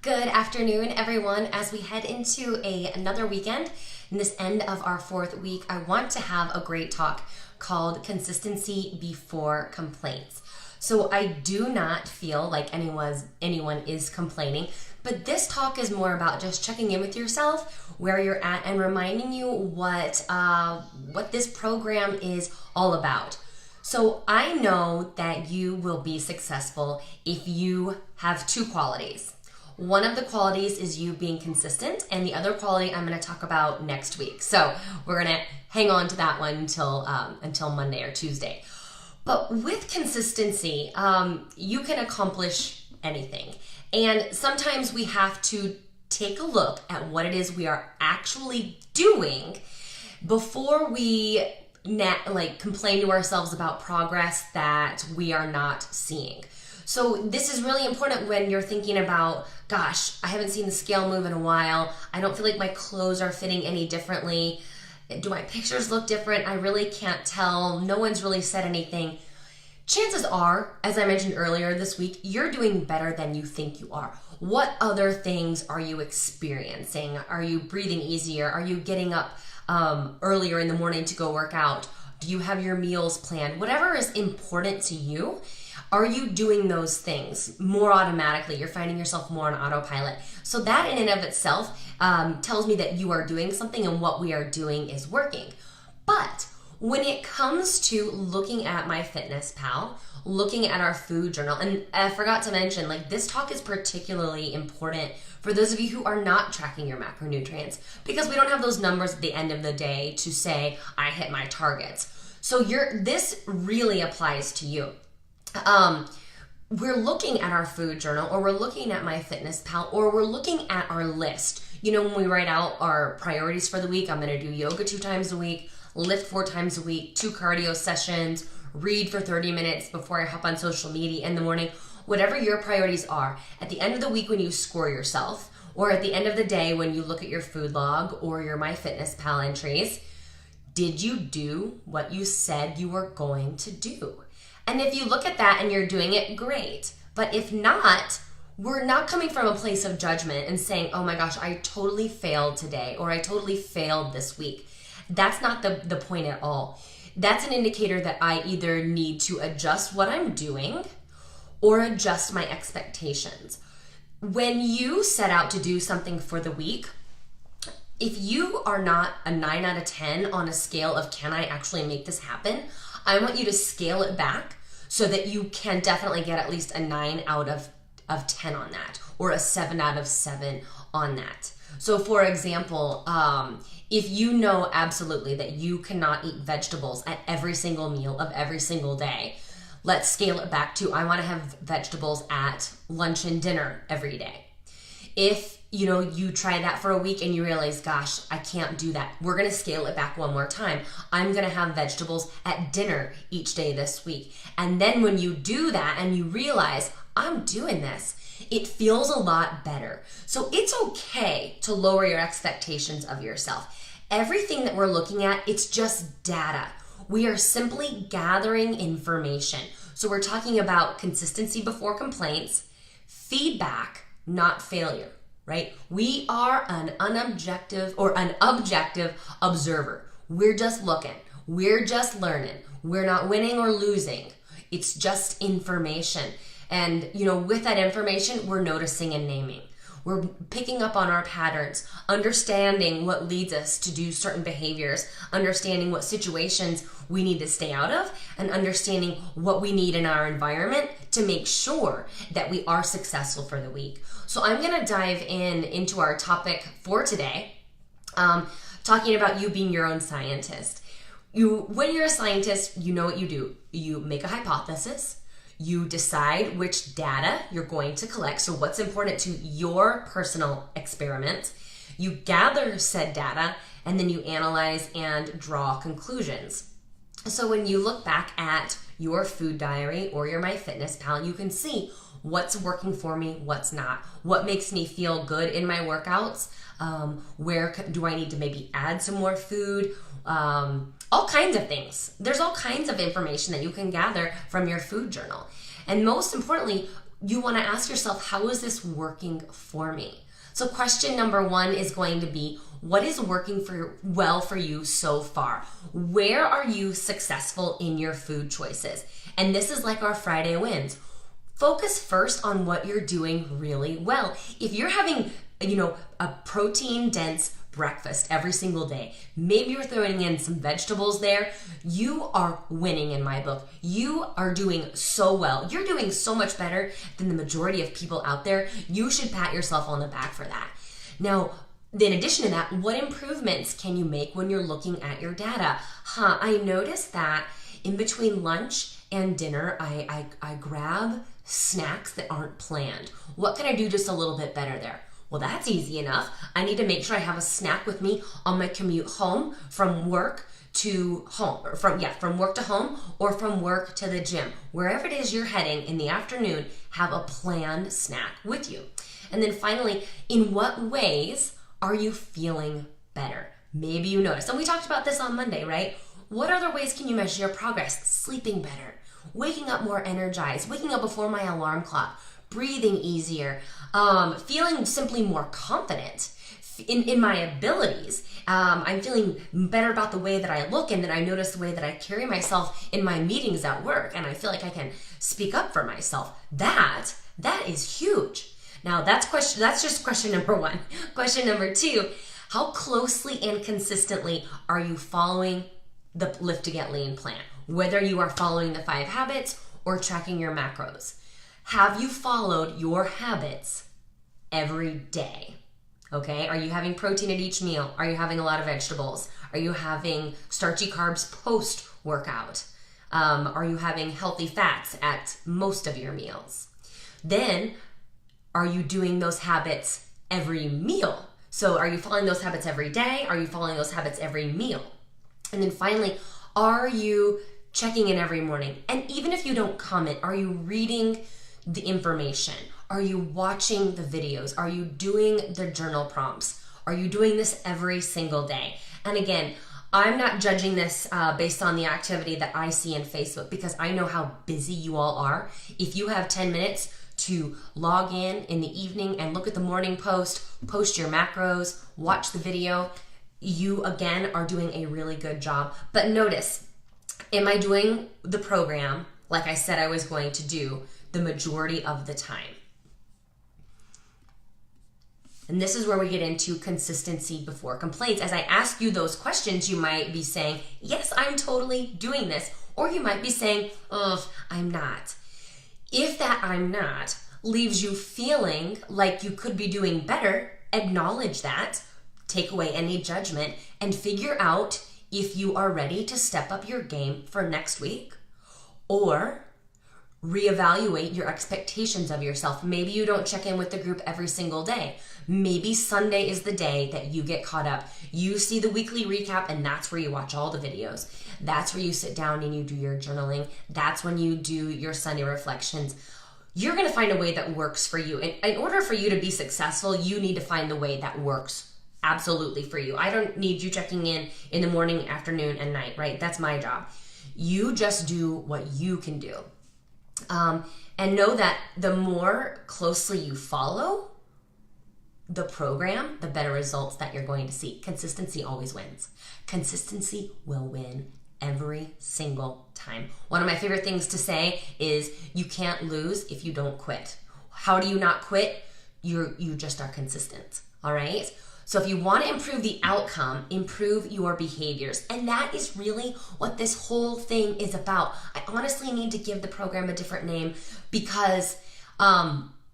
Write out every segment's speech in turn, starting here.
Good afternoon, everyone. As we head into another weekend, in this end of our fourth week, I want to have a great talk called Consistency Before Complaints. So I do not feel like anyone is complaining, but this talk is more about just checking in with yourself, where you're at, and reminding you what this program is all about. So I know that you will be successful if you have two qualities. One of the qualities is you being consistent, and the other quality I'm going to talk about next week. So we're going to hang on to that one until Monday or Tuesday. But with consistency, you can accomplish anything. And sometimes we have to take a look at what it is we are actually doing before we complain to ourselves about progress that we are not seeing. So this is really important when you're thinking about, gosh, I haven't seen the scale move in a while. I don't feel like my clothes are fitting any differently. Do my pictures look different? I really can't tell. No one's really said anything. Chances are, as I mentioned earlier this week, you're doing better than you think you are. What other things are you experiencing? Are you breathing easier? Are you getting up earlier in the morning to go work out? Do you have your meals planned? Whatever is important to you, are you doing those things more automatically? You're finding yourself more on autopilot. So that in and of itself tells me that you are doing something and what we are doing is working. But when it comes to looking at MyFitnessPal, looking at our food journal, and I forgot to mention, this talk is particularly important for those of you who are not tracking your macronutrients, because we don't have those numbers at the end of the day to say, I hit my targets. So this really applies to you. We're looking at our food journal, or we're looking at MyFitnessPal, or we're looking at our list. When we write out our priorities for the week, I'm going to do yoga 2 times a week, lift 4 times a week, 2 cardio sessions, read for 30 minutes before I hop on social media in the morning. Whatever your priorities are, at the end of the week when you score yourself, or at the end of the day when you look at your food log or your MyFitnessPal entries, did you do what you said you were going to do? And if you look at that and you're doing it, great. But if not, we're not coming from a place of judgment and saying, oh my gosh, I totally failed today, or I totally failed this week. That's not the point at all. That's an indicator that I either need to adjust what I'm doing or adjust my expectations. When you set out to do something for the week, if you are not a 9 out of 10 on a scale of can I actually make this happen, I want you to scale it back so that you can definitely get at least a 9 out of 10 on that, or a 7 out of 7 on that. So for example, if you know absolutely that you cannot eat vegetables at every single meal of every single day, let's scale it back to I want to have vegetables at lunch and dinner every day. If you try that for a week and you realize, gosh, I can't do that, we're going to scale it back one more time. I'm going to have vegetables at dinner each day this week. And then when you do that and you realize, I'm doing this, it feels a lot better. So it's okay to lower your expectations of yourself. Everything that we're looking at, it's just data. We are simply gathering information. So we're talking about consistency before complaints, feedback, not failure, right? We are an objective observer. We're just looking. We're just learning. We're not winning or losing. It's just information. And, with that information, we're noticing and naming. We're picking up on our patterns, understanding what leads us to do certain behaviors, understanding what situations we need to stay out of, and understanding what we need in our environment to make sure that we are successful for the week. So I'm going to dive into our topic for today, talking about you being your own scientist. When you're a scientist, you know what you do. You make a hypothesis. You decide which data you're going to collect, so what's important to your personal experiment. You gather said data, and then you analyze and draw conclusions. So when you look back at your food diary or your MyFitnessPal, you can see what's working for me, what's not, what makes me feel good in my workouts, where do I need to maybe add some more food, all kinds of things. There's all kinds of information that you can gather from your food journal. And most importantly, you want to ask yourself, how is this working for me? So question number 1 is going to be, what is working well for you so far? Where are you successful in your food choices? And this is like our Friday wins. Focus first on what you're doing really well. If you're having, a protein dense breakfast every single day, maybe you're throwing in some vegetables there, you are winning in my book. You are doing so well. You're doing so much better than the majority of people out there. You should pat yourself on the back for that. Now, in addition to that, what improvements can you make when you're looking at your data? I noticed that in between lunch and dinner, I grab snacks that aren't planned. What can I do just a little bit better there? Well, that's easy enough. I need to make sure I have a snack with me on my commute home from work to home, or from work to home, or from work to the gym. Wherever it is you're heading in the afternoon, have a planned snack with you. And then finally, in what ways are you feeling better? Maybe you noticed, and we talked about this on Monday, right? What other ways can you measure your progress? Sleeping better, waking up more energized, waking up before my alarm clock, breathing easier, feeling simply more confident in my abilities. I'm feeling better about the way that I look, and then I notice the way that I carry myself in my meetings at work, and I feel like I can speak up for myself. That is huge. Now that's just question number 1. Question number 2, how closely and consistently are you following the Lift to Get Lean plan? Whether you are following the 5 habits or tracking your macros. Have you followed your habits every day? Okay, are you having protein at each meal? Are you having a lot of vegetables? Are you having starchy carbs post-workout? Are you having healthy fats at most of your meals? Then, are you doing those habits every meal? So are you following those habits every day? Are you following those habits every meal? And then finally, are you checking in every morning? And even if you don't comment, are you reading the information? Are you watching the videos? Are you doing the journal prompts? Are you doing this every single day? And again, I'm not judging this based on the activity that I see in Facebook, because I know how busy you all are. If you have 10 minutes to log in the evening and look at the morning post your macros, watch the video, you again are doing a really good job. But notice, am I doing the program like I said I was going to do the majority of the time? And this is where we get into consistency before complaints. As I ask you those questions, you might be saying, yes, I'm totally doing this. Or you might be saying, oh, I'm not. If that I'm not leaves you feeling like you could be doing better, acknowledge that, take away any judgment, and figure out if you are ready to step up your game for next week, or reevaluate your expectations of yourself. Maybe you don't check in with the group every single day. Maybe Sunday is the day that you get caught up. You see the weekly recap, and that's where you watch all the videos. That's where you sit down and you do your journaling. That's when you do your Sunday reflections. You're going to find a way that works for you. In order for you to be successful, you need to find the way that works absolutely for you. I don't need you checking in the morning, afternoon, and night, right? That's my job. You just do what you can do. And know that the more closely you follow the program, the better results that you're going to see. Consistency always wins. Consistency will win every single time. One of my favorite things to say is, you can't lose if you don't quit. How do you not quit? You just are consistent, all right? So if you want to improve the outcome, improve your behaviors. And that is really what this whole thing is about. I honestly need to give the program a different name, because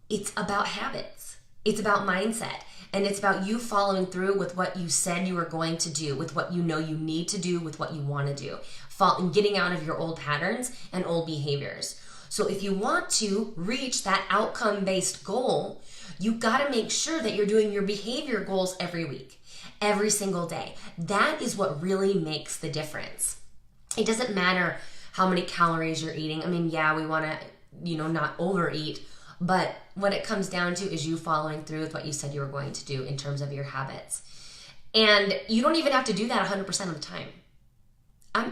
it's about habits. It's about mindset. And it's about you following through with what you said you were going to do, with what you know you need to do, with what you want to do. And getting out of your old patterns and old behaviors. So if you want to reach that outcome-based goal, you got to make sure that you're doing your behavior goals every week, every single day. That is what really makes the difference. It doesn't matter how many calories you're eating. I mean, yeah, we want to, not overeat, but what it comes down to is you following through with what you said you were going to do in terms of your habits. And you don't even have to do that 100% of the time.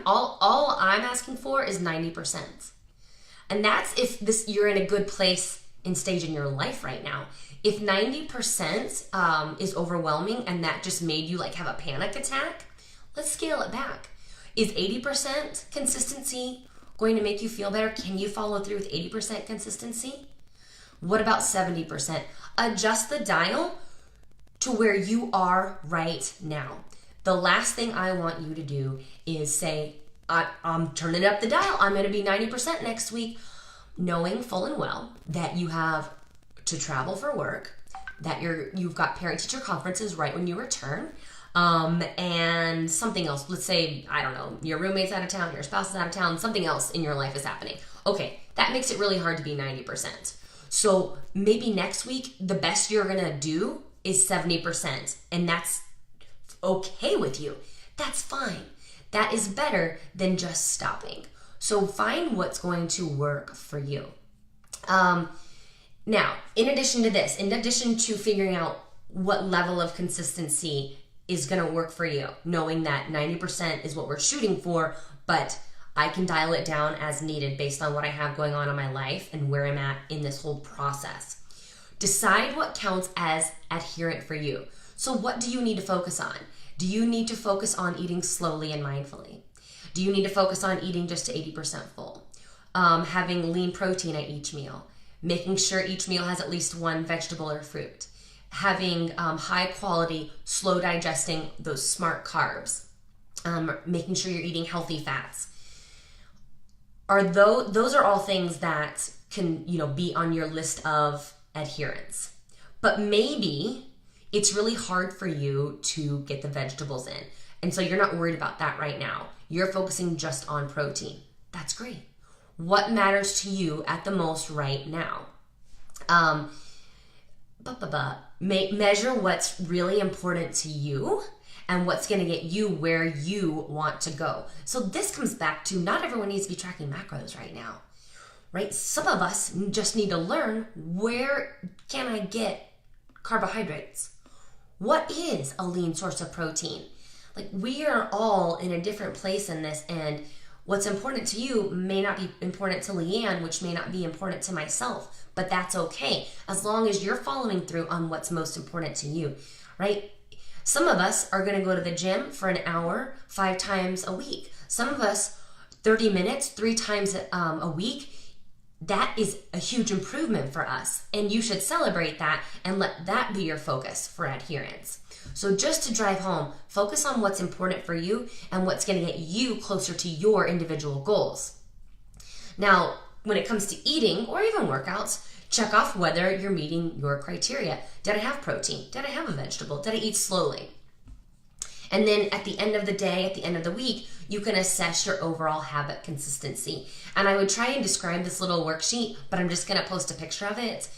All I'm asking for is 90%. And that's if you're in a good place and stage in your life right now. If 90% is overwhelming and that just made you like have a panic attack, let's scale it back. Is 80% consistency going to make you feel better? Can you follow through with 80% consistency? What about 70%? Adjust the dial to where you are right now. The last thing I want you to do is say, I'm turning up the dial. I'm going to be 90% next week, knowing full and well that you have to travel for work, that you've got parent-teacher conferences right when you return, and something else. Let's say, I don't know, your roommate's out of town, your spouse is out of town, something else in your life is happening. Okay, that makes it really hard to be 90%. So maybe next week, the best you're gonna do is 70%, and that's okay with you. That's fine. That is better than just stopping. So find what's going to work for you. Now, in addition to this, in addition to figuring out what level of consistency is going to work for you, knowing that 90% is what we're shooting for, but I can dial it down as needed based on what I have going on in my life and where I'm at in this whole process. Decide what counts as adherent for you. So what do you need to focus on? Do you need to focus on eating slowly and mindfully? Do you need to focus on eating just to 80% full? Having lean protein at each meal? Making sure each meal has at least one vegetable or fruit? Having high quality, slow digesting, those smart carbs? Making sure you're eating healthy fats? Those are all things that can, be on your list of adherence. But maybe it's really hard for you to get the vegetables in. And so you're not worried about that right now. You're focusing just on protein. That's great. What matters to you at the most right now? Measure what's really important to you and what's going to get you where you want to go. So this comes back to not everyone needs to be tracking macros right now, right? Some of us just need to learn, where can I get carbohydrates? What is a lean source of protein? Like, we are all in a different place in this, and what's important to you may not be important to Leanne, which may not be important to myself, but that's okay, as long as you're following through on what's most important to you, right? Some of us are gonna go to the gym for an hour, 5 times a week. Some of us, 30 minutes, 3 times a week. That is a huge improvement for us, and you should celebrate that and let that be your focus for adherence. So just to drive home, focus on what's important for you and what's going to get you closer to your individual goals. Now, when it comes to eating or even workouts, check off whether you're meeting your criteria. Did I have protein? Did I have a vegetable? Did I eat slowly? And then at the end of the day, at the end of the week, you can assess your overall habit consistency. And I would try and describe this little worksheet, but I'm just gonna post a picture of it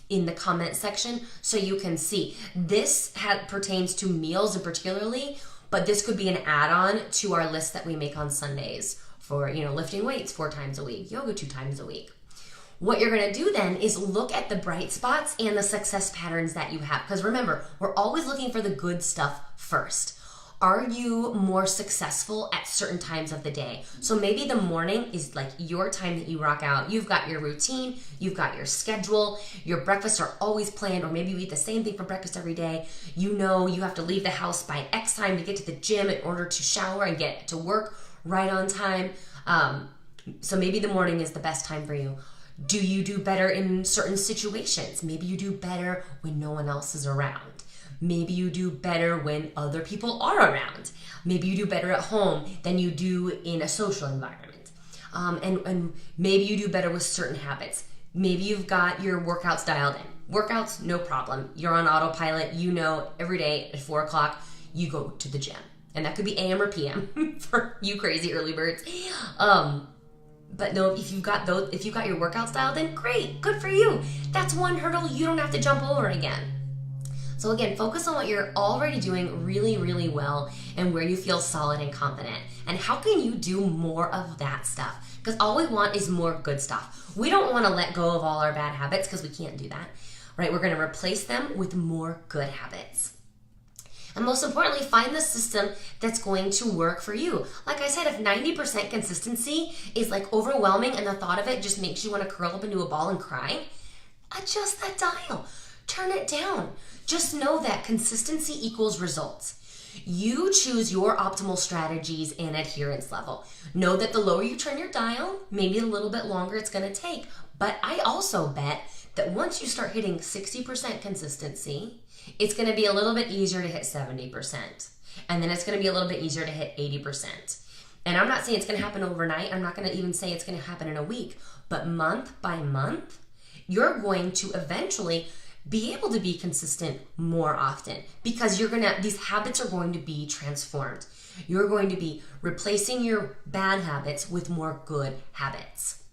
in the comment section so you can see. This pertains to meals in particularly, but this could be an add-on to our list that we make on Sundays for, lifting weights 4 times a week, yoga 2 times a week. What you're gonna do then is look at the bright spots and the success patterns that you have. Because remember, we're always looking for the good stuff first. Are you more successful at certain times of the day? So maybe the morning is like your time that you rock out. You've got your routine, you've got your schedule, your breakfasts are always planned, or maybe you eat the same thing for breakfast every day. You have to leave the house by X time to get to the gym in order to shower and get to work right on time. So maybe the morning is the best time for you. Do you do better in certain situations? Maybe you do better when no one else is around. Maybe you do better when other people are around. Maybe you do better at home than you do in a social environment. And maybe you do better with certain habits. Maybe you've got your workouts dialed in. Workouts, no problem. You're on autopilot. Every day at 4 o'clock, you go to the gym. And that could be AM or PM for you crazy early birds. But no, if you've got your workouts dialed in, great, good for you. That's one hurdle you don't have to jump over again. So again, focus on what you're already doing really, really well and where you feel solid and confident. And how can you do more of that stuff? Because all we want is more good stuff. We don't want to let go of all our bad habits because we can't do that, right? We're going to replace them with more good habits. And most importantly, find the system that's going to work for you. Like I said, if 90% consistency is like overwhelming and the thought of it just makes you want to curl up into a ball and cry, adjust that dial. Turn it down. Just know that consistency equals results. You choose your optimal strategies and adherence level. Know that the lower you turn your dial, maybe a little bit longer it's going to take. But I also bet that once you start hitting 60% consistency, it's going to be a little bit easier to hit 70%. And then it's going to be a little bit easier to hit 80%. And I'm not saying it's going to happen overnight. I'm not going to even say it's going to happen in a week. But month by month, you're going to eventually be able to be consistent more often, because these habits are going to be transformed. You're going to be replacing your bad habits with more good habits.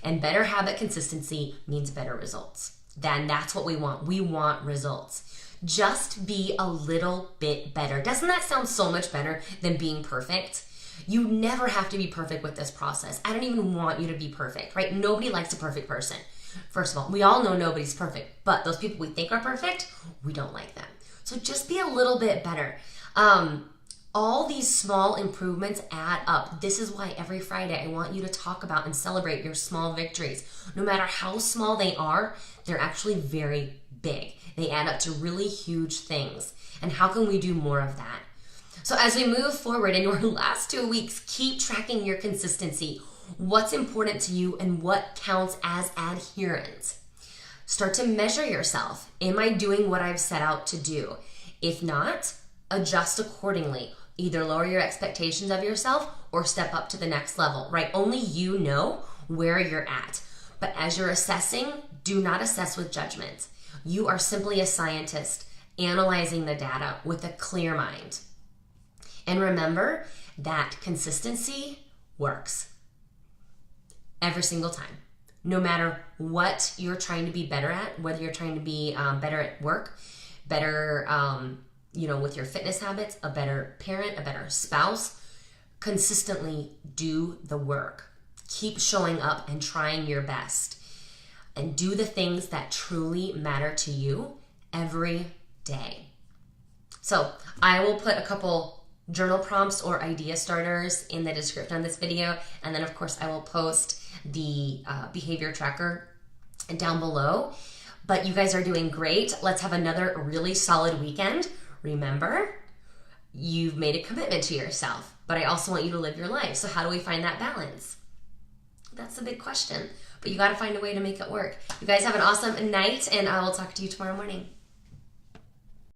And better habit consistency means better results. That's what we want. We want results. Just be a little bit better. Doesn't that sound so much better than being perfect? You never have to be perfect with this process. I don't even want you to be perfect, right? Nobody likes a perfect person. First of all, we all know nobody's perfect, but those people we think are perfect, we don't like them. So just be a little bit better. All these small improvements add up. This is why every Friday I want you to talk about and celebrate your small victories. No matter how small they are, they're actually very big. They add up to really huge things. And how can we do more of that? So as we move forward in your last 2 weeks, keep tracking your consistency. What's important to you and what counts as adherence. Start to measure yourself. Am I doing what I've set out to do? If not, adjust accordingly. Either lower your expectations of yourself or step up to the next level, right? Only you know where you're at. But as you're assessing, do not assess with judgment. You are simply a scientist analyzing the data with a clear mind. And remember that consistency works. Every single time. No matter what you're trying to be better at, whether you're trying to be better at work, better with your fitness habits, a better parent, a better spouse, consistently do the work. Keep showing up and trying your best. And do the things that truly matter to you every day. So I will put a couple journal prompts or idea starters in the description of this video. And then of course I will post the behavior tracker down below. But you guys are doing great. Let's have another really solid weekend. Remember, you've made a commitment to yourself, but I also want you to live your life. So how do we find that balance? That's the big question, but you got to find a way to make it work. You guys have an awesome night, and I will talk to you tomorrow morning.